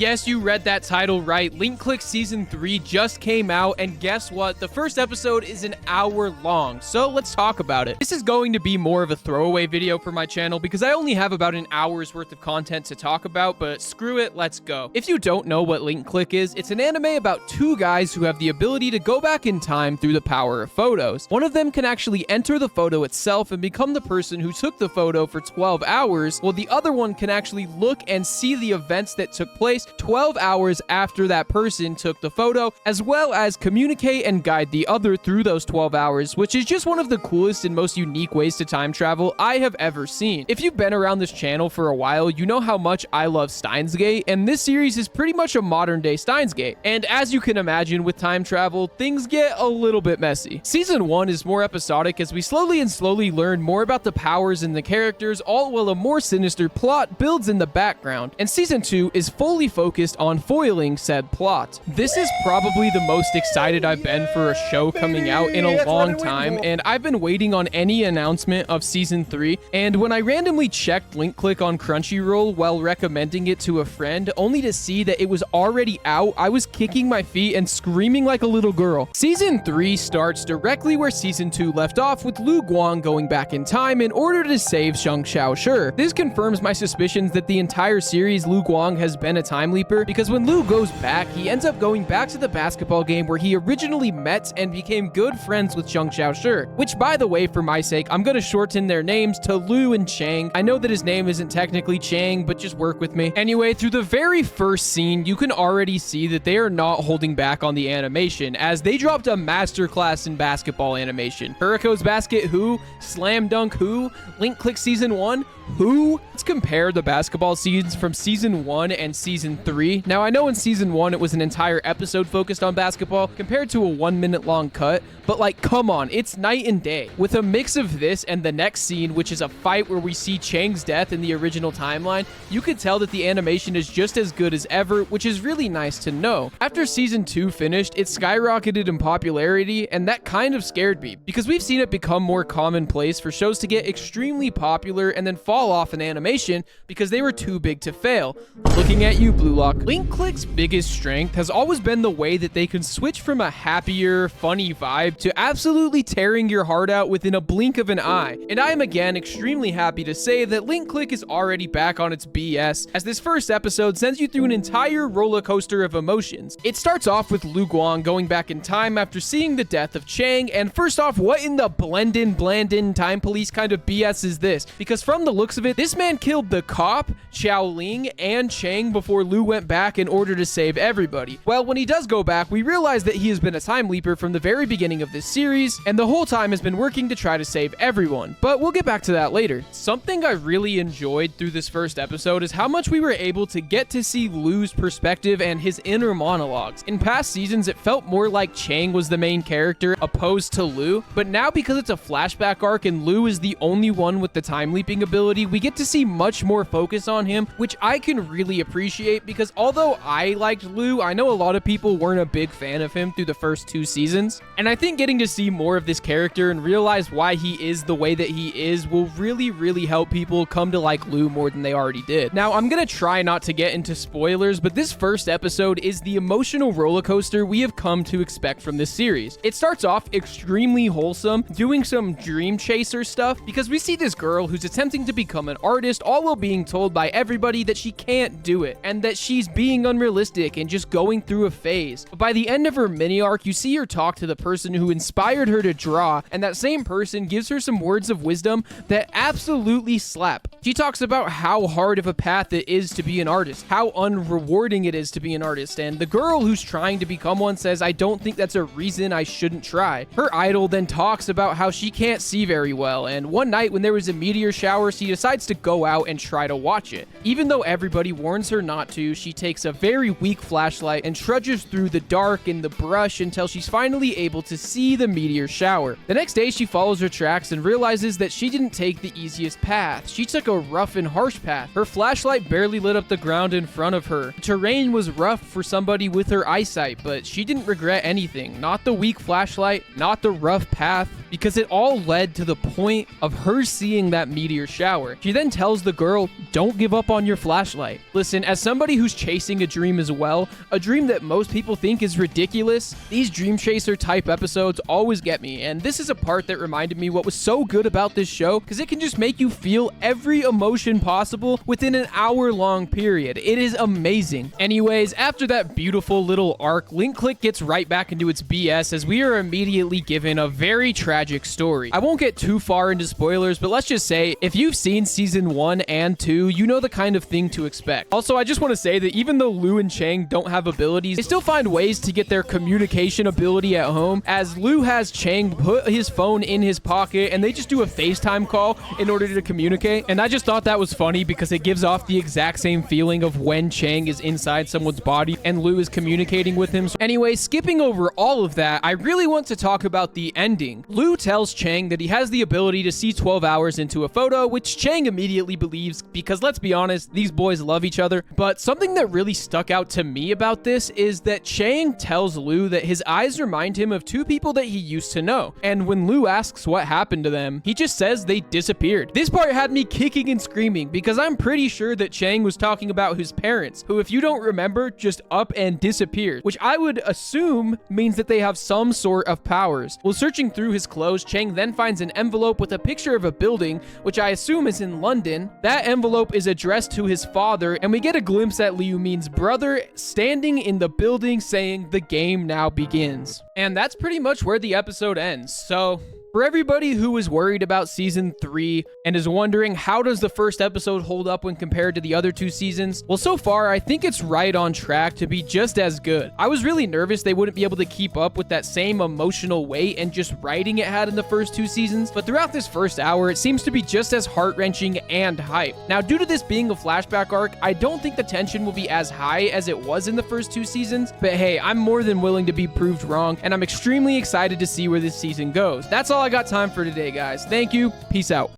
Yes, you read that title right. Link Click Season 3 just came out, and guess what? The first episode is an hour long, so let's talk about it. This is going to be more of a throwaway video for my channel because I only have about an hour's worth of content to talk about, but screw it, let's go. If you don't know what Link Click is, it's an anime about two guys who have the ability to go back in time through the power of photos. One of them can actually enter the photo itself and become the person who took the photo for 12 hours, while the other one can actually look and see the events that took place 12 hours after that person took the photo, as well as communicate and guide the other through those 12 hours, which is just one of the coolest and most unique ways to time travel I have ever seen. If you've been around this channel for a while, you know how much I love Steins Gate, and this series is pretty much a modern day Steins Gate. And as you can imagine with time travel, things get a little bit messy. Season 1 is more episodic as we slowly learn more about the powers and the characters, all while a more sinister plot builds in the background. And Season 2 is fully focused on foiling said plot. This is probably the most excited I've been for a show coming out in a long time, and I've been waiting on any announcement of Season 3, and when I randomly checked Link Click on Crunchyroll while recommending it to a friend, only to see that it was already out, I was kicking my feet and screaming like a little girl. Season 3 starts directly where Season 2 left off, with Guang going back in time in order to save Shang Xiaoshi. This confirms my suspicions that the entire series Guang has been a time leaper, because when Lu goes back, he ends up going back to the basketball game where he originally met and became good friends with Shang Xiaoshi, which, by the way, for my sake, I'm gonna shorten their names to Lu and Chang. I know that his name isn't technically Chang, but just work with me. Anyway, through the very first scene, you can already see that they are not holding back on the animation, as they dropped a masterclass in basketball animation. Hurrico's Basket who? Slam Dunk who? Link Click Season 1 who? Let's compare the basketball scenes from Season 1 and Season 3. Now, I know in Season 1 it was an entire episode focused on basketball compared to a 1-minute long cut, but like, come on, it's night and day. With a mix of this and the next scene, which is a fight where we see Chang's death in the original timeline, you could tell that the animation is just as good as ever, which is really nice to know. After Season 2 finished, it skyrocketed in popularity, and that kind of scared me, because we've seen it become more commonplace for shows to get extremely popular and then fall off in animation because they were too big to fail. Looking at you, Blue Lock. Link Click's biggest strength has always been the way that they can switch from a happier, funny vibe to absolutely tearing your heart out within a blink of an eye. And I am again extremely happy to say that Link Click is already back on its BS, as this first episode sends you through an entire roller coaster of emotions. It starts off with Guang going back in time after seeing the death of Chang, and first off, what in the Blandin time police kind of BS is this? Because from the looks of it, this man killed the cop, Xiaoling, and Chang before Lu went back in order to save everybody. Well, when he does go back, we realize that he has been a time leaper from the very beginning of this series, and the whole time has been working to try to save everyone. But we'll get back to that later. Something I really enjoyed through this first episode is how much we were able to get to see Lu's perspective and his inner monologues. In past seasons, it felt more like Chang was the main character opposed to Lu, but now because it's a flashback arc and Lu is the only one with the time leaping ability, we get to see much more focus on him, which I can really appreciate, because although I liked Lu, I know a lot of people weren't a big fan of him through the first 2 seasons, and I think getting to see more of this character and realize why he is the way that he is will really help people come to like Lu more than they already did. Now, I'm gonna try not to get into spoilers, but this first episode is the emotional roller coaster we have come to expect from this series. It starts off extremely wholesome, doing some dream chaser stuff, because we see this girl who's attempting to become an artist, all while being told by everybody that she can't do it, and that she's being unrealistic and just going through a phase. But by the end of her mini arc, you see her talk to the person who inspired her to draw, and that same person gives her some words of wisdom that absolutely slap. She talks about how hard of a path it is to be an artist, how unrewarding it is to be an artist, and the girl who's trying to become one says, "I don't think that's a reason I shouldn't try." Her idol then talks about how she can't see very well, and one night when there was a meteor shower, she decides to go out and try to watch it. Even though everybody warns her not to, she takes a very weak flashlight and trudges through the dark and the brush until she's finally able to see the meteor shower. The next day, she follows her tracks and realizes that she didn't take the easiest path. She took a rough and harsh path. Her flashlight barely lit up the ground in front of her. The terrain was rough for somebody with her eyesight, but she didn't regret anything. Not the weak flashlight, not the rough path, because it all led to the point of her seeing that meteor shower. She then tells the girl, don't give up on your flashlight. Listen, as somebody who's chasing a dream as well, a dream that most people think is ridiculous, these dream chaser type episodes always get me, and this is a part that reminded me what was so good about this show, because it can just make you feel every emotion possible within an hour-long period. It is amazing. Anyways, after that beautiful little arc, Link Click gets right back into its BS as we are immediately given a very tragic story. I won't get too far into spoilers, but let's just say, if you've seen season 1 and 2, you know the kind of thing to expect. Also, I just want to say that even though Lu and Chang don't have abilities, they still find ways to get their communication ability at home, as Lu has Chang put his phone in his pocket and they just do a FaceTime call in order to communicate. And I just thought that was funny because it gives off the exact same feeling of when Chang is inside someone's body and Lu is communicating with him. So anyway, skipping over all of that, I really want to talk about the ending. Lu tells Chang that he has the ability to see 12 hours into a photo, which Chang immediately believes because, let's be honest, these boys love each other. But something that really stuck out to me about this is that Chang tells Lu that his eyes remind him of two people that he used to know. And when Lu asks what happened to them, he just says they disappeared. This part had me kicking and screaming because I'm pretty sure that Chang was talking about his parents, who, if you don't remember, just up and disappeared, which I would assume means that they have some sort of powers. While searching through his clothes, Chang then finds an envelope with a picture of a building, which I assume is in London. That envelope is addressed to his father, and we get a glimpse at Liu Min's brother standing in the building saying the game now begins. And that's pretty much where the episode ends. So for everybody who is worried about season 3 and is wondering how does the first episode hold up when compared to the other 2 seasons, well, so far I think it's right on track to be just as good. I was really nervous they wouldn't be able to keep up with that same emotional weight and just writing it had in the first 2 seasons, but throughout this first hour it seems to be just as heart-wrenching and hype. Now, due to this being a flashback arc, I don't think the tension will be as high as it was in the first 2 seasons, but hey, I'm more than willing to be proved wrong, and I'm extremely excited to see where this season goes. That's all I got time for today, guys. Thank you. Peace out.